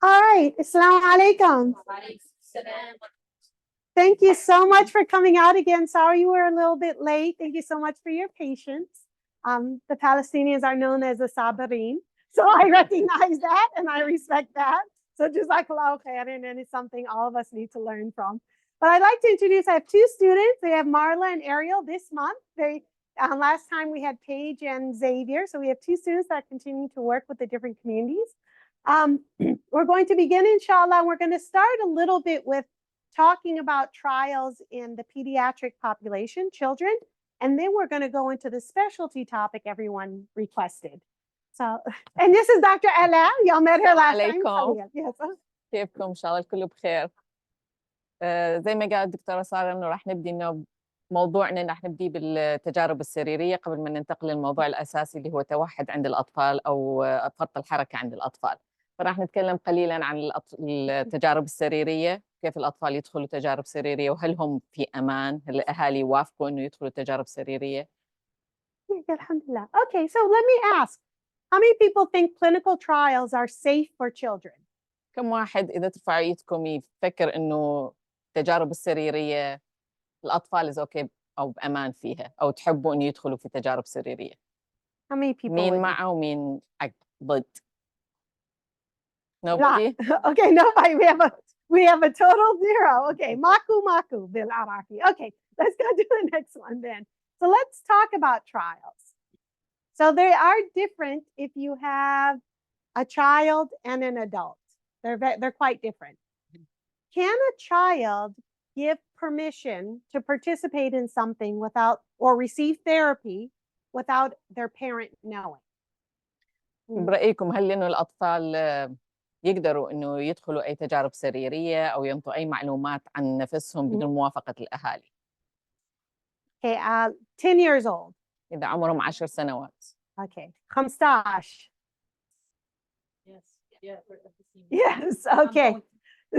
All right. Assalamu alaikum. Thank you so much for coming out again. Sorry you were a little bit late. Thank you so much for your patience. The Palestinians are known as the Sabirin. So I recognize that and I respect that. So Jazakallahu khairan, and it's something all of us need to learn from. But I'd like to introduce, I have two students. They have Marla and Ariel this month. Last time we had Paige and Xavier. So we have two students that continue to work with the different communities. We're going to begin, inshallah, and we're going to start a little bit with talking about trials in the pediatric population, children, and then we're going to go into the specialty topic everyone requested. So, and this is Dr. Ala. Y'all met her last time. Yes. كيفكم؟ إن شاء الله الكل بخير. زي ما قالت الدكتورة سارة إنه راح نبدي إنه موضوعنا راح نبدي بالتجارب السريرية قبل ما ننتقل للموضوع الأساسي اللي هو توحد عند الأطفال أو فرط الحركة عند الأطفال. فراح نتكلم قليلاً عن التجارب السريرية، كيف الأطفال يدخلوا تجارب سريرية وهل هم في أمان؟ هل الأهالي يوافقوا إنه يدخلوا تجارب سريرية؟ Alhamdulillah. Okay, so let me ask, how many people think clinical trials are safe for children? كم واحد إذا ترفعوا ايدكم يفكر إنه التجارب السريرية الأطفال إذا أوكي أو بأمان فيها أو تحبوا إنه يدخلوا في تجارب سريرية؟ How many people? مين معه ومين ضد؟ Nobody? Okay, nobody. We have a total zero. Okay, maku bil Arabi. Okay, let's go to the next one then. So let's talk about trials. So they are different if you have a child and an adult. They're quite different. Can a child give permission to participate in something without or receive therapy without their parent knowing? برأيكم هل إنه الأطفال يقدروا إنه يدخلوا أي تجارب سريرية أو ينطوا أي معلومات عن نفسهم بدون موافقة الأهالي؟ Okay, 10 years old. إذا عمرهم 10 سنوات. Okay, 15. Yes, okay.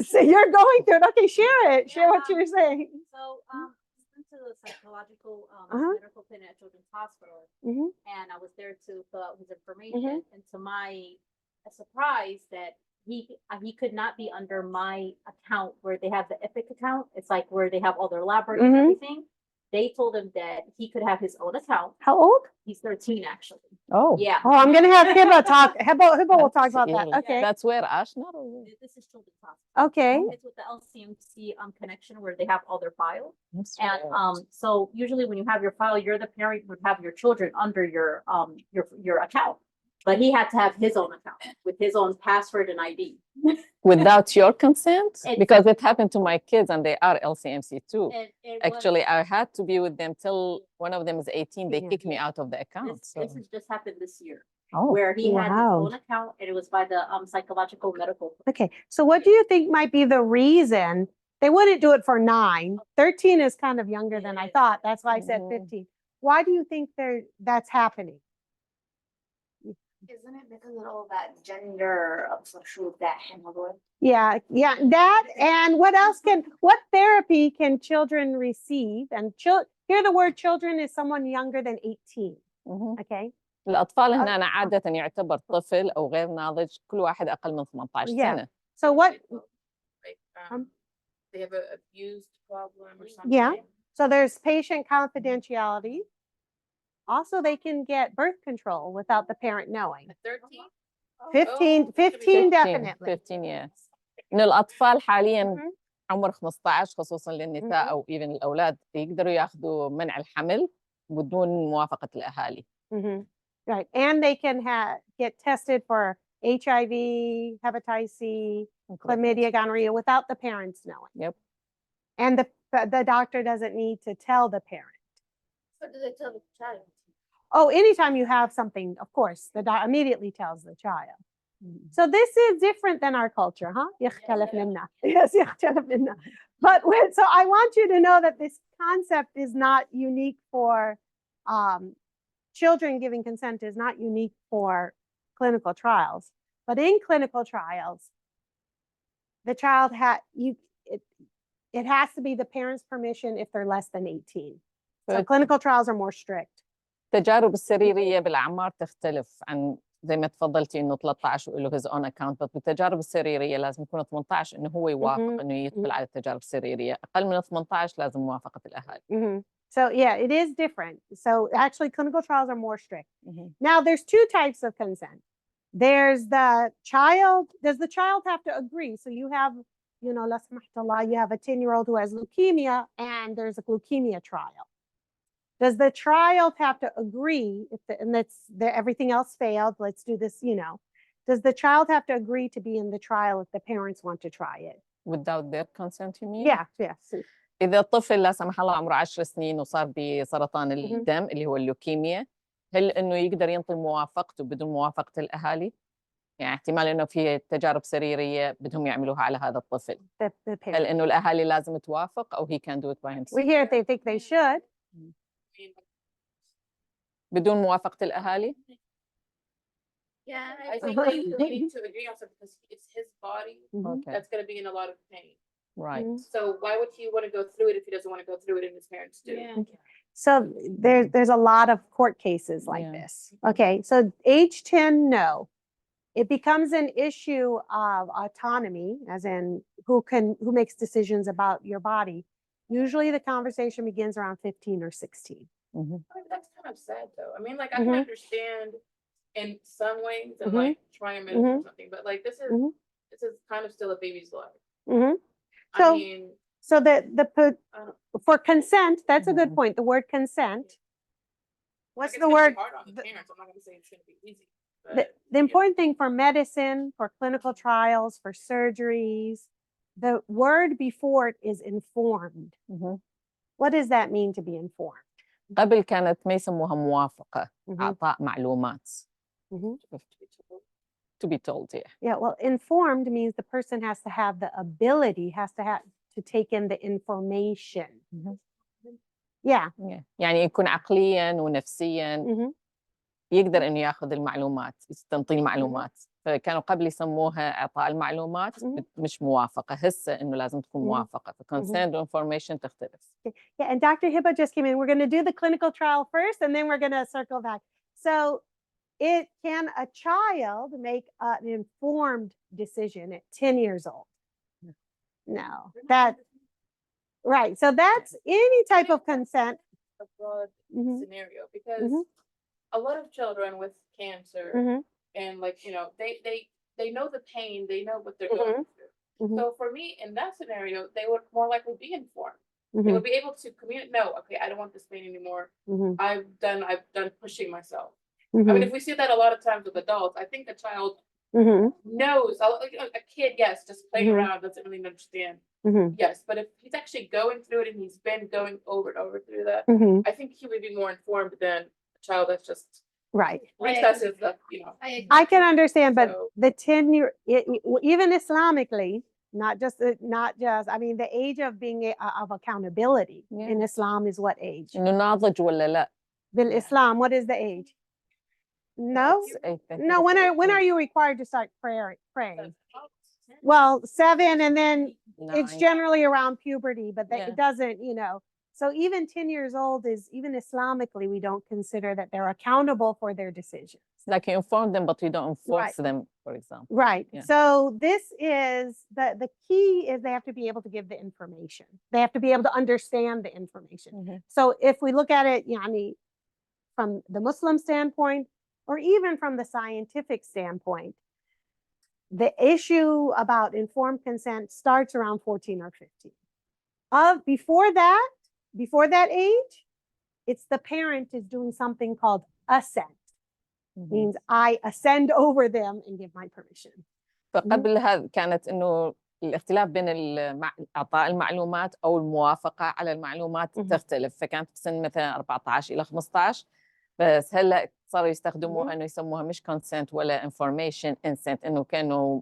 So you're going through it. Okay, share it. Share what you're saying. So, went to the psychological medical clinic at Children's Hospital, and I was there to fill out his information. And to my surprise, that he could not be under my account where they have the Epic account. It's like where they have all their lab work and everything. They told him that he could have his own account. How old? He's 13, actually. Oh. Yeah. Oh, I'm going to have Hiba talk. Hiba will talk about that. Okay. That's where Ashna? This is Children's Hospital. Okay. It's with the LCMC connection where they have all their files. And so usually when you have your file, you're the parent would have your children under your account. But he had to have his own account with his own password and ID. Without your consent? Because it happened to my kids and they are LCMC too. Actually, I had to be with them till one of them is 18. They kicked me out of the account. This has just happened this year. Oh, where he had his own account and it was by the psychological medical. Okay, so what do you think might be the reason they wouldn't do it for 9? 13 is kind of younger than I thought. That's why I said 15. Why do you think that's happening? Isn't it because of all that gender that? Yeah, that and what therapy can children receive? And here the word children is someone younger than 18. Okay. الأطفال هنا عادة يعتبر طفل أو غير ناضج كل واحد أقل من 18 سنة. So what? They have an abused problem or something. Yeah. So there's patient confidentiality. Also, they can get birth control without the parent knowing. 13? 15 definitely. 15 yes. إنه الأطفال حالياً عمر 15 خصوصاً للنساء أو even الأولاد يقدروا يأخذوا منع الحمل بدون موافقة الأهالي. Right, and they can get tested for HIV, hepatitis C, chlamydia, gonorrhea without the parents knowing. Yep. And the doctor doesn't need to tell the parent. What do they tell the child? Oh, anytime you have something, of course, the doctor immediately tells the child. So this is different than our culture, huh? يختلف منا. Yes, يختلف منا. But so I want you to know that this concept is not unique for children giving consent is not unique for clinical trials. But in clinical trials, the child it has to be the parent's permission if they're less than 18. So clinical trials are more strict. التجارب السريرية بالأعمار تختلف عن زي ما تفضلتي إنه 13 وله his own account، بس بالتجارب السريرية لازم يكون 18 إنه هو يوافق إنه يدخل على التجارب السريرية، أقل من 18 لازم موافقة الأهالي. So yeah, it is different. So actually clinical trials are more strict. مهم. Now there's two types of consent. There's the child, does the child have to agree? So you have, you know, la samahta Allah, you have a 10-year-old who has leukemia and there's a leukemia trial. Does the child have to agree if everything else failed? Let's do this, you know. Does the child have to agree to be in the trial if the parents want to try it? Without their consent you mean؟ Yes. إذا الطفل لا سمح الله عمره 10 سنين وصار بسرطان الدم اللي هو اللوكيميا، هل إنه يقدر ينطي موافقته بدون موافقة الأهالي؟ يعني احتمال إنه في تجارب سريرية بدهم يعملوها على هذا الطفل. The هل parent. إنه الأهالي لازم توافق أو he can do it by We himself؟ hear they think they should. بدون موافقة الأهالي؟ Yeah, I think they need to agree on something because it's his body Okay. that's going to be in a lot of pain. Right. So why would he want to go through it if he doesn't want to go through it and his parents do? So there's a lot of court cases like Yeah. this. Okay, so age 10, no. It becomes an issue of autonomy, as in who makes decisions about your body. Usually the conversation begins around 15 or 16. Mhm. That's kind of sad though. I mean, like I can understand in some ways and like trying medicine or something, but like this is kind of still a baby's life. I So mean, so for consent, that's a good point. The word consent. What's like, the it's gonna word? be hard on the parents. I'm not going to say it's going to be easy. The important thing for medicine, for clinical trials, for surgeries, the word before it is informed. Mhm. What does that mean to be informed? قبل كانت ما يسموها موافقة، إعطاء معلومات. To be told, yeah. Yeah, well, informed means the person has to have the ability, has to have to take in the information. Yeah. يعني يكون عقلياً ونفسياً يقدر إنه ياخذ المعلومات، تنطي المعلومات. فكانوا قبل يسموها إعطاء المعلومات مش موافقة، هسه إنه لازم تكون موافقة. فconsent information تختلف. Yeah, and Dr. Hiba just came in. We're going to do the clinical trial first, and then we're going to circle back. So can a child make an informed decision at 10 years old? No, right. So that's any type of consent. A broad scenario because a lot of children with cancer and like, you know, they know the pain, they know what they're going through. So for me, in that scenario, they would more likely be informed. They would be able to communicate, no, okay, I don't want this pain anymore. I've done pushing myself. I mean, if we see that a lot of times with adults, I think a child knows, a kid, yes, just playing around, doesn't really understand. Yes, but if he's actually going through it and he's been going over and over through that, I think he would be more informed than a child that's just right. recessive, you know. I can understand, but the 10-year, even Islamically, not just, I mean, the age of being of accountability in Islam is what age? إنه ناضج ولا لا؟ Islam, what is the age? No, no. When are you required to start praying? Well, 7, and then it's generally around puberty, but it doesn't, you know. So even 10 years old is, even Islamically, we don't consider that they're accountable for their decisions. Like you inform them, but you don't enforce them, for example. Right. Yeah. So this is the key is they have to be able to give the information. They have to be able to understand the information. So if we look at it, yani, from the Muslim standpoint, or even from the scientific standpoint, the issue about informed consent starts around 14 or 15. Before that age, it's the parent is doing something called assent. Means I ascend over them and give my permission. فقبل هذا كانت إنه الاختلاف بين إعطاء المعلومات أو الموافقة على المعلومات تختلف، فكانت في سن مثلا 14 إلى 15، بس هلا صاروا يستخدموها إنه يسموها مش consent ولا information consent، إنه كانوا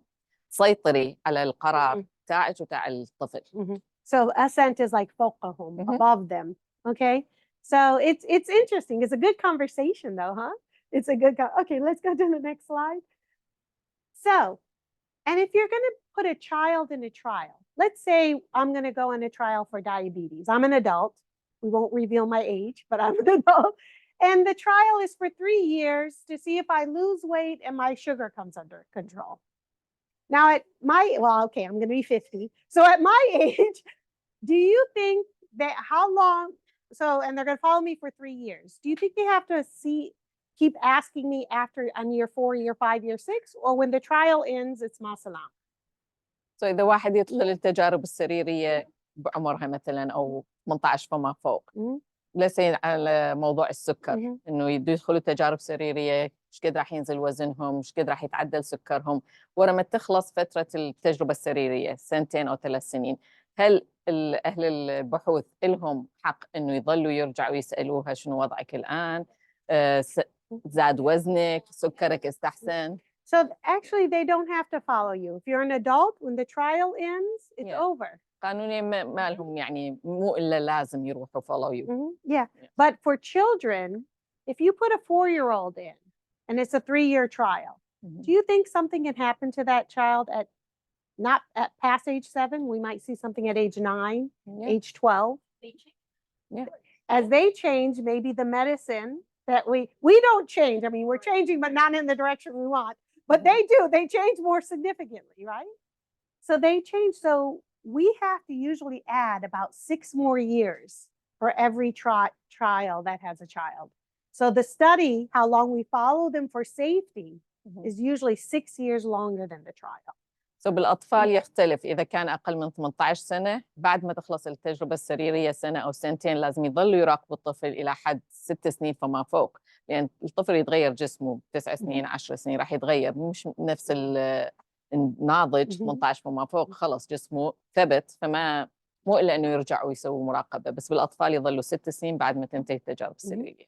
تسيطري على القرار تاعك وتاع الطفل. So assent is like فوقهم, above them. Okay, so it's interesting. It's a good conversation though, huh? It's a good, okay, let's go to the next slide. So, and if you're going to put a child in a trial, let's say I'm going to go in a trial for diabetes. I'm an adult. We won't reveal my age, but I'm an adult. And the trial is for 3 years to see if I lose weight and my sugar comes under control. Now at my, well, okay, I'm going to be 50. So at my age, do you think that how long, so, and they're going to follow me for 3 years. Do you think they have to keep asking me after on year 4, year 5, year 6, or when the trial ends, it's ma salam? So إذا واحد يدخل التجارب السريرية بعمرها مثلا أو 18 فما فوق، لسه على موضوع السكر، إنه يدخلوا تجارب سريرية، مش قد راح ينزل وزنهم، مش قد راح يتعدل سكرهم، ورا ما تخلص فترة التجربة السريرية 2 أو 3 سنين، هل أهل البحوث لهم حق إنه يظلوا يرجعوا يسألوها شنو وضعك الآن؟ زاد وزنك، سكرك استحسن؟ So actually, they don't have to follow you. If you're an adult, when the trial ends, it's over. قانونيا ما لهم يعني مو إلا لازم يروحوا follow you. Yeah, but for children, if you put a 4-year-old in and it's a 3-year trial, do you think something can happen to that child at not at past age 7? We might see something at age 9, age 12. Yeah. As they change, maybe the medicine that we don't change. I mean, we're changing, but not in the direction we want. But they do. They change more significantly, right? So they change. So we have to usually add about 6 more years for every trial that has a child. So the study, how long we follow them for safety, is usually 6 years longer than the trial. So بالأطفال يختلف، إذا كان أقل من 18 سنة بعد ما تخلص التجربة السريرية 1 أو 2 لازم يظلوا يراقبوا الطفل إلى حد 6 سنين فما فوق، لأن الطفل يتغير جسمه 9 سنين 10 سنين راح يتغير، مش نفس الناضج 18 فما فوق خلص جسمه ثبت، فما مو إلا إنه يرجعوا يسووا مراقبة، بس بالأطفال يظلوا 6 سنين بعد ما تنتهي التجارب السريرية.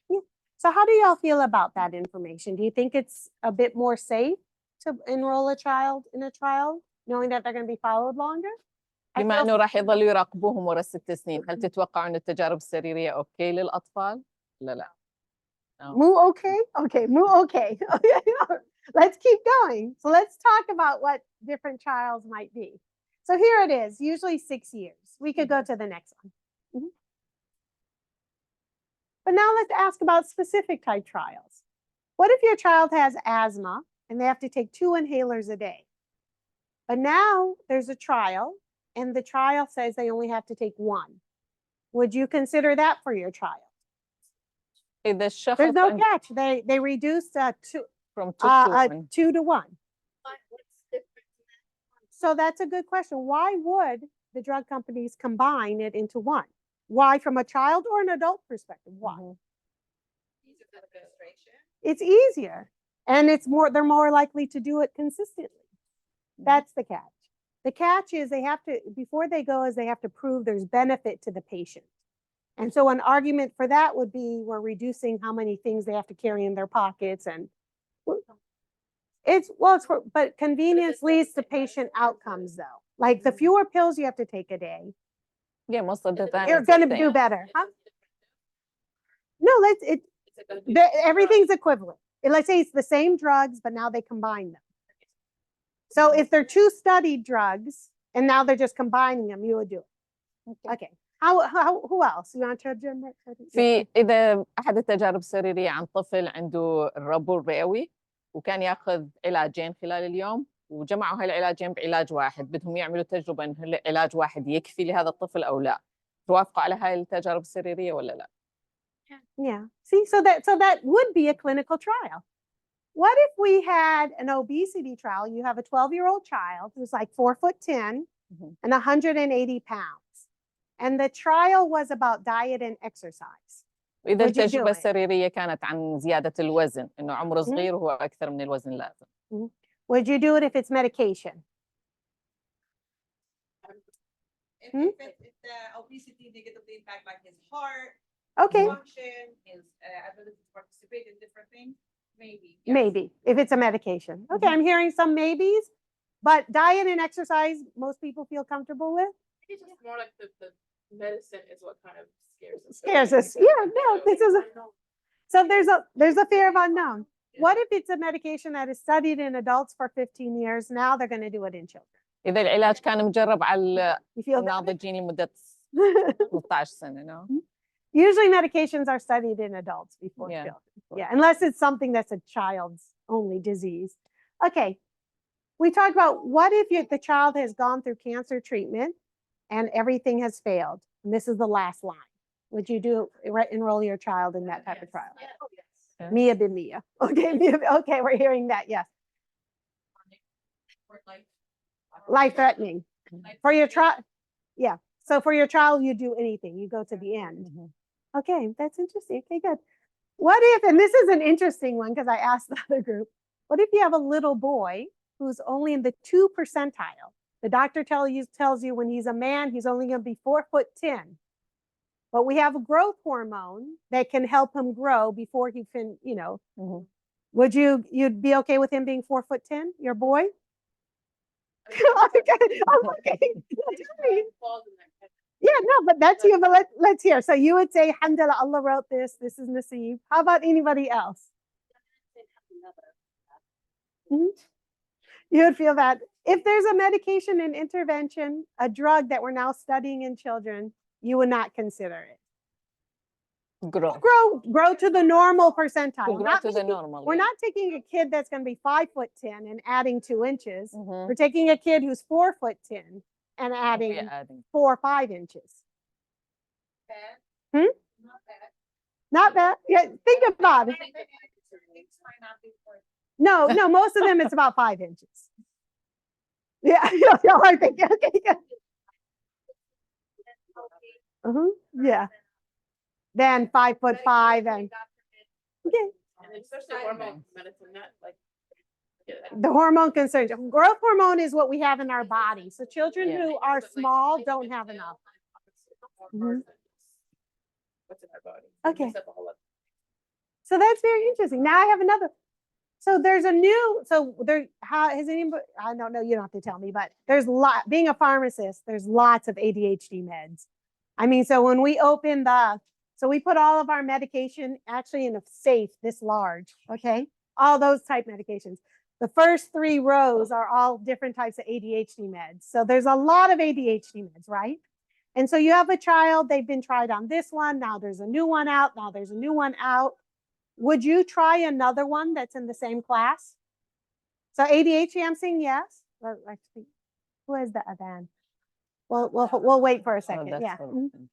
So how do y'all feel about that information? Do you think it's a bit more safe to enroll a child in a trial, knowing that they're going to be followed longer? بما إنه راح يظلوا يراقبوهم ورا 6 سنين، هل تتوقعوا إن التجارب السريرية أوكي للأطفال؟ لا. Moo okay? Okay, moo okay. Let's keep going. So let's talk about what different trials might be. So here it is, usually 6 years. We could go to the next one. But now let's ask about specific type trials. What if your child has asthma and they have to take 2 inhalers a day? But now there's a trial and the trial says they only have to take 1. Would you consider that for your trial? إذا الشخص There's no catch. They reduced from 2 to 1. 2 to 1. So that's a good question. Why would the drug companies combine it into 1? Why, from a child or an adult perspective? Why? It's easier, and they're more likely to do it consistently. That's the catch. The catch is before they go, they have to prove there's benefit to the patient. And so an argument for that would be we're reducing how many things they have to carry in their pockets, and but convenience leads to patient outcomes though. Like the fewer pills you have to take a day, Yeah, most of the time you're going to do better. Huh? No, everything's equivalent. Let's say it's the same drugs, but now they combine them. So if they're 2 studied drugs and now they're just combining them, you would do it. Okay. Who else? You want to turn that? إذا أحد التجارب السريرية عن طفل عنده الربو الرئوي وكان ياخذ علاجين خلال اليوم وجمعوا هالعلاجين بعلاج واحد، بدهم يعملوا تجربة إن علاج واحد يكفي لهذا الطفل أو لا. توافقوا على هاي التجارب السريرية ولا لا؟ Yeah. See, so that would be a clinical trial. What if we had an obesity trial? You have a 12-year-old child who's like 4'10" and 180 pounds. And the trial was about diet and exercise. وإذا التجربة السريرية كانت عن زيادة الوزن، إنه عمره صغير وهو أكثر من الوزن اللازم. Would you do it if it's medication? If the obesity negatively impact like his heart, function, his ability to participate in different things, maybe. Yes. Maybe, if it's a medication. Okay, I'm hearing some maybes, but diet and exercise, most people feel comfortable with? It's just more like the medicine is what kind of scares us. Yeah, no, this is so there's a fear of unknown. Yeah. What if it's a medication that is studied in adults for 15 years? Now they're going to do it in children. إذا العلاج كان مجرب على الناضجين لمدة 15 سنة. Usually medications are studied in adults before Yeah. children. Yeah, unless it's something that's a child's only disease. Okay, we talked about what if the child has gone through cancer treatment and everything has failed? And this is the last line. Would you enroll your child in that type of trial? Yeah. Oh, yes. Yes. Mia bin Mia. Okay, okay, we're hearing that, yes. Or like. Life-threatening. For your child, yeah. So for your child, you do anything. You go to the end. Mhm. Okay, that's interesting. Okay, good. What if, and this is an interesting one because I asked the other group, what if you have a little boy who's only in the 2 percentile? The doctor tells you when he's a man, he's only going to be 4'10". But we have a growth hormone that can help him grow before he can, Mhm. would you'd be okay with him being 4'10", your boy? Okay. Falls in that Yeah, no, but that's you. But let's hear. So you would say, Alhamdulillah, Allah wrote this. This is Nasib. How about anybody else? Mhm. You would feel that if there's a medication and intervention, a drug that we're now studying in children, you would not consider it. Grow. Grow to the normal percentile. To grow to the normal. We're yeah. not taking a kid that's going to be 5'10" and adding 2 inches. Mhm. We're taking a kid who's 4'10" and adding Yeah, adding. 4 or 5 inches. Bad. Hmm? Not bad. Not bad. Yeah, think about it. Things might not be for. No, most of them it's about 5 inches. Yeah, y'all are thinking, okay, good. Yeah. Then 5'5" and okay. And especially hormone medicine, not like. The hormone concerns. Growth hormone is what we have in our body. So children Yeah. who are small don't have enough. Mhm. What's in our body. Okay. Mess up a whole lot. So that's very interesting. Now I have another. So there's a new, so there, how has anybody, I don't know, you don't have to tell me, but there's being a pharmacist, there's lots of ADHD meds. I mean, so when we open so we put all of our medication actually in a safe this large, okay? All those type medications. The first 3 rows are all different types of ADHD meds. So there's a lot of ADHD meds, right? And so you have a child, they've been tried on this one, now there's a new one out, now there's a new one out. Would you try another one that's in the same class? So ADHD, I'm saying yes. Well, actually, who is the Adan? We'll wait for a Oh, second. that's Yeah. all. Mhm.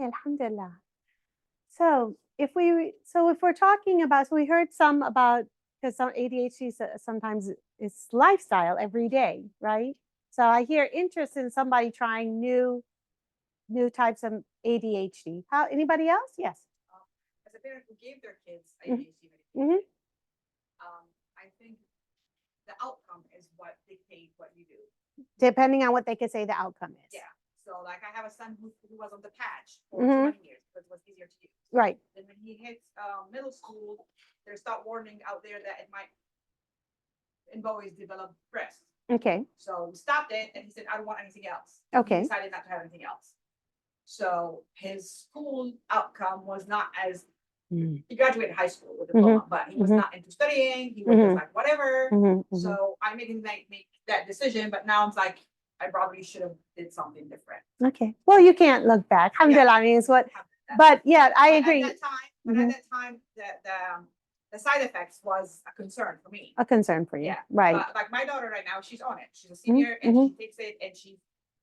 Alhamdulillah. So if we're talking about, so we heard some about, because some ADHD sometimes it's lifestyle every day, right? So I hear interest in somebody trying new types of ADHD. How, anybody else? Yes. As a parent who gave their kids Mhm. ADHD Mhm. medication, I think the outcome is what dictates what you do. Depending on what they could say the outcome is. Yeah. So like I have a son who was on the patch for Mhm. 20 years because it was easier to use. Right. Then when he hits middle school, there's start warning out there that it might in boys develop breast. Okay. So we stopped it and he said, I don't want anything else. Okay. He decided not to have anything else. So his school outcome was not as he graduated high school with a diploma, but he was not into studying. He was just like whatever. So I made him make that decision, but now I'm like, I probably should have did something different. Okay. Well, you can't look back. Alhamdulillah, I mean, it's what, but yeah, I agree. At that time, the side effects was a concern for me. A concern for you. Yeah. Right. But like my daughter right now, she's on it. She's a senior and she takes it and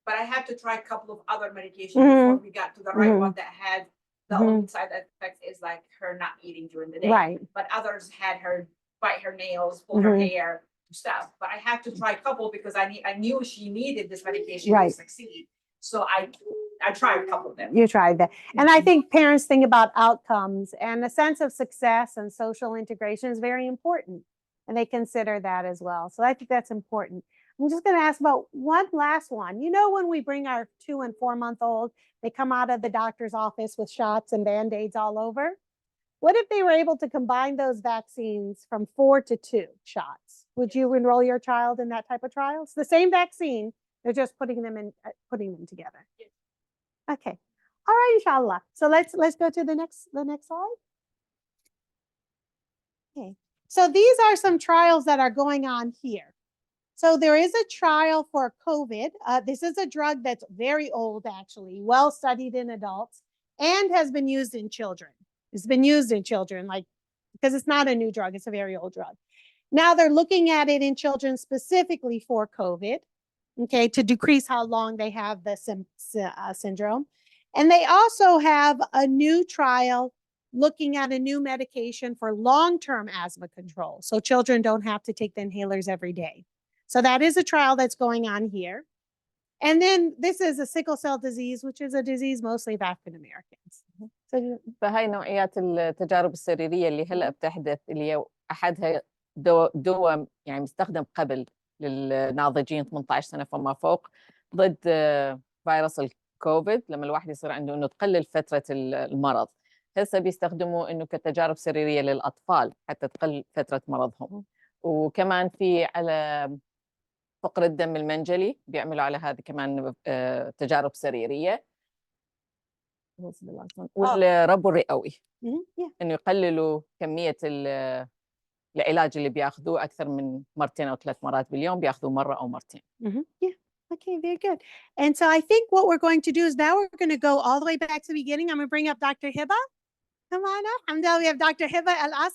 but I had to try a couple of other medications before we got to the right one that had the only side effect is like her not eating during the day. Right. But others had her bite her nails, pull her hair, stuff. But I had to try a couple because I knew she needed this medication to succeed. So I tried a couple of them. You tried that. And I think parents think about outcomes, and a sense of success and social integration is very important. And they consider that as well. So I think that's important. I'm just going to ask about one last one. You know, when we bring our 2 and 4 month old, they come out of the doctor's office with shots and Band-Aids all over. What if they were able to combine those vaccines from 4 to 2 shots? Would you enroll your child in that type of trial? It's the same vaccine. They're just putting them together. Yes. Okay. All right, inshallah. So let's go to the next slide. Okay. So these are some trials that are going on here. So there is a trial for COVID. This is a drug that's very old, actually, well studied in adults, and has been used in children. It's been used in children, like, because it's not a new drug, it's a very old drug. Now they're looking at it in children specifically for COVID, okay, to decrease how long they have the syndrome. And they also have a new trial looking at a new medication for long-term asthma control. So children don't have to take the inhalers every day. So that is a trial that's going on here. And then this is a sickle cell disease, which is a disease mostly of African Americans. So فهاي نوعيات التجارب السريرية اللي هلأ بتحدث، اللي أحدها دواء يعني مستخدم قبل للناضجين 18 سنة فما فوق ضد فيروس الكوفيد، لما الواحد يصير عنده إنه تقلل فترة المرض. هسه بيستخدموا إنه كتجارب سريرية للأطفال حتى تقلل فترة مرضهم. وكمان في على فقر الدم المنجلي بيعملوا على هذه كمان تجارب سريرية. والربو الرئوي إنه يقللوا كمية العلاج اللي بياخذوه أكثر من 2 أو 3 مرات باليوم، بياخذوه مرة أو مرتين. Yeah. Okay, very good. And so I think what we're going to do is now we're going to go all the way back to the beginning. I'm going to bring up Dr. Hiba. Come on up. Alhamdulillah, we have Dr. Hiba Al-Asad.